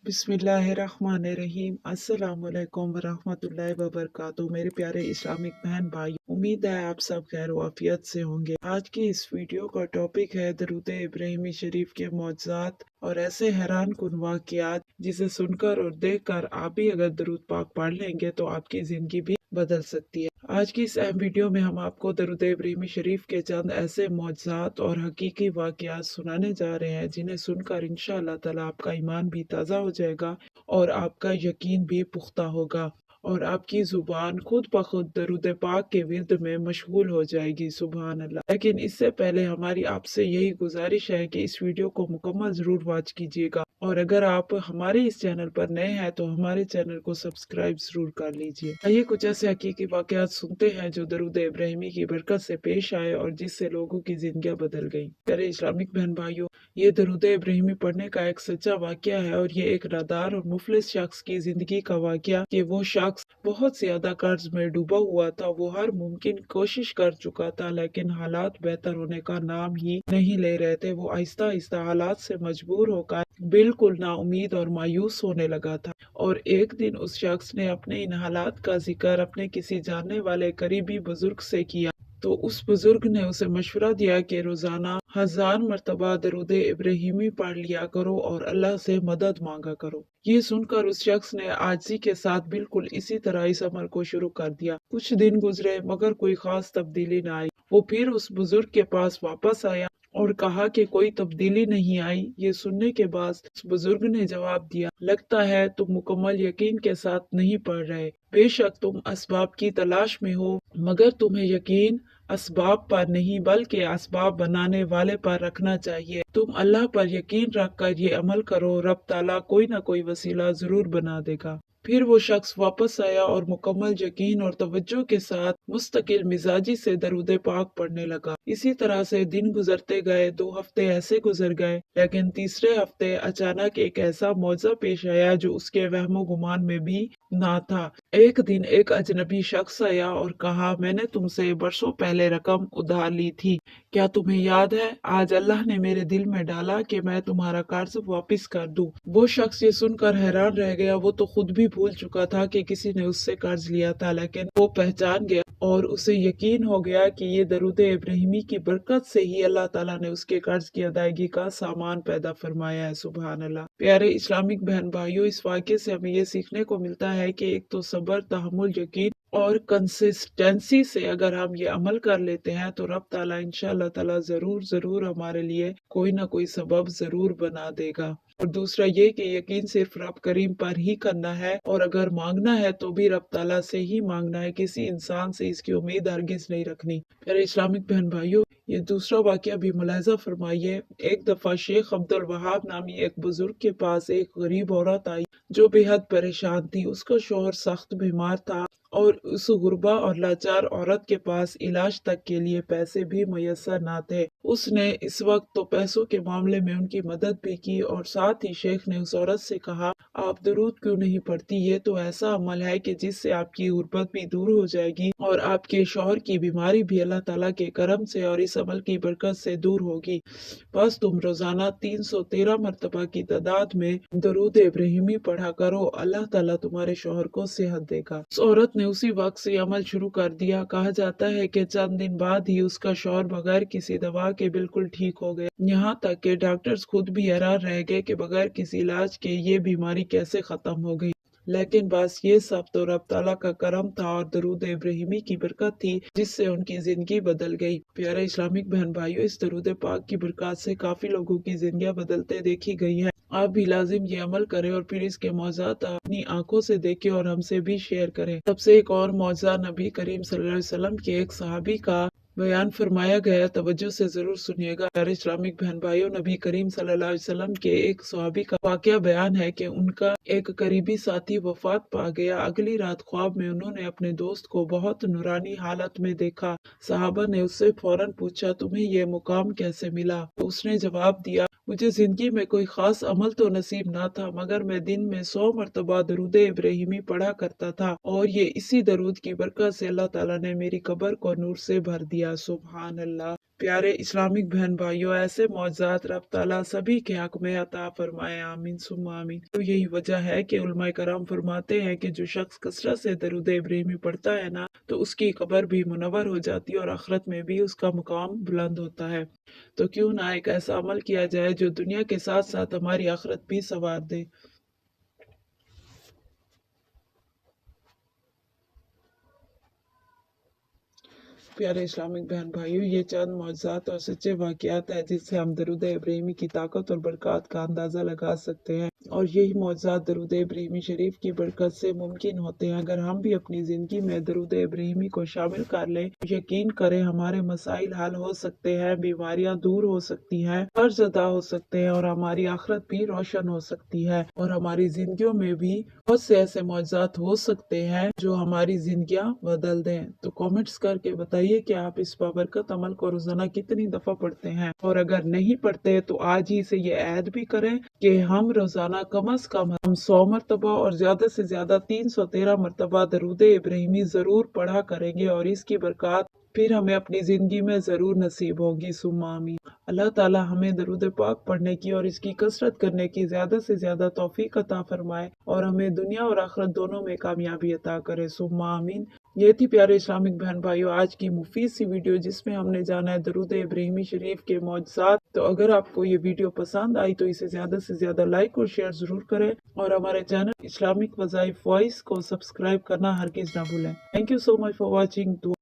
बिस्मिल्लाहिर्रहमानिर्रहीम। अस्सलाम वालेकुम वरहमतुल्लाहि वबरकातुहू। मेरे प्यारे इस्लामिक बहन भाई, उम्मीद है आप सब खैर वाफियत से होंगे। आज की इस वीडियो का टॉपिक है दरूद इब्राहिमी शरीफ के मौजज़ात और ऐसे हैरान कुन वाक़ियात जिसे सुनकर और देखकर आप भी अगर दरूद पाक पढ़ लेंगे तो आपकी जिंदगी भी बदल सकती है। आज की इस अहम वीडियो में हम आपको दरूद इब्राहिमी शरीफ के चंद ऐसे मौजज़ात और हकीकी वाक़ियात सुनाने जा रहे हैं जिन्हें सुनकर इंशाअल्लाह ताला आपका ईमान भी ताज़ा हो जाएगा और आपका यकीन भी पुख्ता होगा और आपकी जुबान खुद ब खुद दरूद पाक के विर्द में मशगूल हो जाएगी। सुभान अल्लाह। लेकिन इससे पहले हमारी आपसे यही गुजारिश है कि इस वीडियो को मुकम्मल जरूर वॉच कीजिएगा और अगर आप हमारे इस चैनल पर नए हैं तो हमारे चैनल को सब्सक्राइब जरूर कर लीजिए। आइए कुछ ऐसे हकीकी वाक़यात सुनते हैं जो दरूद इब्राहिमी की बरकत से पेश आए और जिससे लोगों की जिंदगियां बदल गई। प्यारे इस्लामिक बहन भाइयों, ये दरूद इब्राहिमी पढ़ने का एक सच्चा वाक़या है और ये एक नादार और मुफलिस शख्स की जिंदगी का वाक़या कि वो शख्स बहुत ज्यादा कर्ज में डूबा हुआ था। वो हर मुमकिन कोशिश कर चुका था लेकिन हालात बेहतर होने का नाम ही नहीं ले रहे थे। वो आहिस्ता आहिस्ता हालात से मजबूर होकर बिल्कुल नाउमीद और मायूस होने लगा था और एक दिन उस शख्स ने अपने इन हालात का जिक्र अपने किसी जानने वाले करीबी बुजुर्ग से किया तो उस बुजुर्ग ने उसे मशवरा दिया कि रोजाना 1000 मरतबा दरूद इब्राहिमी पढ़ लिया करो और अल्लाह से मदद मांगा करो। ये सुनकर उस शख्स ने आजिज़ी के साथ बिल्कुल इसी तरह इस अमल को शुरू कर दिया। कुछ दिन गुजरे मगर कोई खास तब्दीली न आई। वो फिर उस बुजुर्ग के पास वापस आया और कहा कि कोई तब्दीली नहीं आई। ये सुनने के बाद उस बुजुर्ग ने जवाब दिया, लगता है तुम मुकम्मल यकीन के साथ नहीं पढ़ रहे। बेशक तुम असबाब की तलाश में हो मगर तुम्हें यकीन असबाब पर नहीं बल्कि असबाब बनाने वाले पर रखना चाहिए। तुम अल्लाह पर यकीन रख कर ये अमल करो, रब ताला कोई न कोई वसीला जरूर बना देगा। फिर वो शख्स वापस आया और मुकम्मल यकीन और तवज्जो के साथ मुस्तकिल मिजाजी से दरूद पाक पढ़ने लगा। इसी तरह से दिन गुजरते गए। 2 हफ्ते ऐसे गुजर गए लेकिन तीसरे हफ्ते अचानक एक ऐसा मौजज़ा पेश आया जो उसके वहमो गुमान में भी ना था। एक दिन एक अजनबी शख्स आया और कहा, मैंने तुमसे बरसों पहले रकम उधार ली थी, क्या तुम्हें याद है? आज अल्लाह ने मेरे दिल में डाला कि मैं तुम्हारा कर्ज वापस कर दूं। वो शख्स ये सुनकर हैरान रह गया। वो तो खुद भी भूल चुका था कि किसी ने उससे कर्ज लिया था, लेकिन वो पहचान गया और उसे यकीन हो गया कि ये दरूद इब्राहिमी की बरकत से ही अल्लाह ताला ने उसके कर्ज की अदायगी का सामान पैदा फरमाया है। सुभान अल्लाह। प्यारे इस्लामिक बहन भाइयों, इस वाक़े से हमें ये सीखने को मिलता है कि एक तो सब्र, तहम्मुल, यकीन और कंसिस्टेंसी से अगर हम ये अमल कर लेते हैं तो रब ताला इंशाअल्लाह ताला जरूर हमारे लिए कोई ना कोई सबब जरूर बना देगा। और दूसरा ये कि यकीन सिर्फ रब करीम पर ही करना है और अगर मांगना है तो भी रब ताला से ही मांगना है, किसी इंसान से इसकी उम्मीद हरगिज नहीं रखनी। प्यारे इस्लामिक बहन भाइयों, ये दूसरा वाक़या भी मुलाहिज़ा फरमाइए। एक दफा शेख अब्दुल वहाब नामी एक बुजुर्ग के पास एक गरीब औरत आई जो बेहद परेशान थी। उसका शौहर सख्त बीमार था और उस गुरबा और लाचार औरत के पास इलाज तक के लिए पैसे भी मुयस्सर न थे। उसने इस वक्त तो पैसों के मामले में उनकी मदद भी की और साथ ही शेख ने उस औरत से कहा, आप दरूद क्यों नहीं पढ़ती? ये तो ऐसा अमल है कि जिससे आपकी गुर्बत भी दूर हो जाएगी और आपके शौहर की बीमारी भी अल्लाह ताला के करम से और इस अमल की बरकत से दूर होगी। बस तुम रोजाना 313 मरतबा की तादाद में दरूद इब्राहिमी पढ़ा करो, अल्लाह ताला तुम्हारे शौहर को सेहत देगा। उस औरत ने उसी वक्त से अमल शुरू कर दिया। कहा जाता है कि चंद दिन बाद ही उसका शौहर बगैर किसी दवा के बिल्कुल ठीक हो गया। यहाँ तक कि डॉक्टर्स खुद भी हैरान रह गए कि बगैर किसी इलाज के ये बीमारी कैसे खत्म हो गई। लेकिन बस ये सब तो रब ताला का करम था और दरूद इब्राहिमी की बरकत थी जिससे उनकी जिंदगी बदल गई। प्यारे इस्लामिक बहन भाइयों, इस दरूद पाक की बरकत से काफी लोगों की जिंदगियां बदलते देखी गई हैं। आप भी लाजिम ये अमल करें और फिर इसके मौजज़ात अपनी आंखों से देखें और हमसे भी शेयर करें। सबसे एक और मौजज़ा नबी करीम सल्लल्लाहु अलैहि वसल्लम के एक सहाबी का बयान फरमाया गया, तवज्जो से जरूर सुनिएगा। प्यारे इस्लामिक बहन भाइयों, नबी करीम सल्लल्लाहु अलैहि वसल्लम के एक सहाबी का वाकया बयान है कि उनका एक करीबी साथी वफात पा गया। अगली रात ख्वाब में उन्होंने अपने दोस्त को बहुत नूरानी हालत में देखा। सहाबा ने उससे फौरन पूछा, तुम्हें ये मुकाम कैसे मिला? तो उसने जवाब दिया, मुझे जिंदगी में कोई खास अमल तो नसीब ना था मगर मैं दिन में 100 मरतबा दरूद इब्राहिमी पढ़ा करता था और ये इसी दरूद की बरकत से अल्लाह ताला ने मेरी कब्र को नूर से भर दिया। सुभान अल्लाह। प्यारे इस्लामिक बहन भाइयों, ऐसे मौजज़ात रब ताला सभी के हक में अता फरमाए, आमीन सुम्मा आमीन। तो यही वजह है कि उलमाए कराम फरमाते हैं कि जो शख्स कसरत से दरूद इब्राहिमी पढ़ता है ना, तो उसकी कब्र भी मुनव्वर हो जाती है और आखिरत में भी उसका मुकाम बुलंद होता है। तो क्यों ना एक ऐसा अमल किया जाए जो दुनिया के साथ साथ हमारी आखिरत भी संवार दे। प्यारे इस्लामिक बहन भाइयों, ये चंद मौजज़ात और सच्चे वाक़यात हैं जिससे हम दरूद इब्राहिमी की ताकत और बरक़ात का अंदाज़ा लगा सकते हैं, और यही मौजज़ात दरूद इब्राहिमी शरीफ की बरकत से मुमकिन होते हैं। अगर हम भी अपनी ज़िंदगी में दरूद इब्राहिमी को शामिल कर लें, यकीन करें हमारे मसाइल हल हो सकते हैं, बीमारियां दूर हो सकती हैं, कर्ज अदा हो सकते हैं और हमारी आखिरत भी रोशन हो सकती है, और हमारी जिंदगियों में भी बहुत से ऐसे मौजज़ात हो सकते हैं जो हमारी जिंदगियां बदल दें। तो कमेंट्स करके बताइए कि आप इस बाबरकत अमल को रोजाना कितनी दफा पढ़ते हैं, और अगर नहीं पढ़ते तो आज ही से ये ऐद भी करें कि हम रोजाना कम अज कम हम 100 मरतबा और ज्यादा से ज्यादा 313 मरतबा दरूद इब्राहिमी जरूर पढ़ा करेंगे, और इसकी बरकत फिर हमें अपनी जिंदगी में जरूर नसीब होगी। सुम्मा आमीन। अल्लाह ताला हमें दरूद पाक पढ़ने की और इसकी कसरत करने की ज्यादा से ज्यादा तौफीक अता फरमाए, और हमें दुनिया और आखिरत दोनों में कामयाबी अता करे। सुम्मा आमीन। ये थी प्यारे इस्लामिक बहन भाइयों आज की मुफीद सी वीडियो, जिसमें हमने जाना है दरूद इब्राहिमी शरीफ के मौजज़ात। तो अगर आपको ये वीडियो पसंद आई तो इसे ज्यादा से ज्यादा लाइक और शेयर जरूर करें, और हमारे चैनल इस्लामिक वज़ाइफ वॉइस को सब्सक्राइब करना हरगिज ना भूलें। Thank you so much for watching.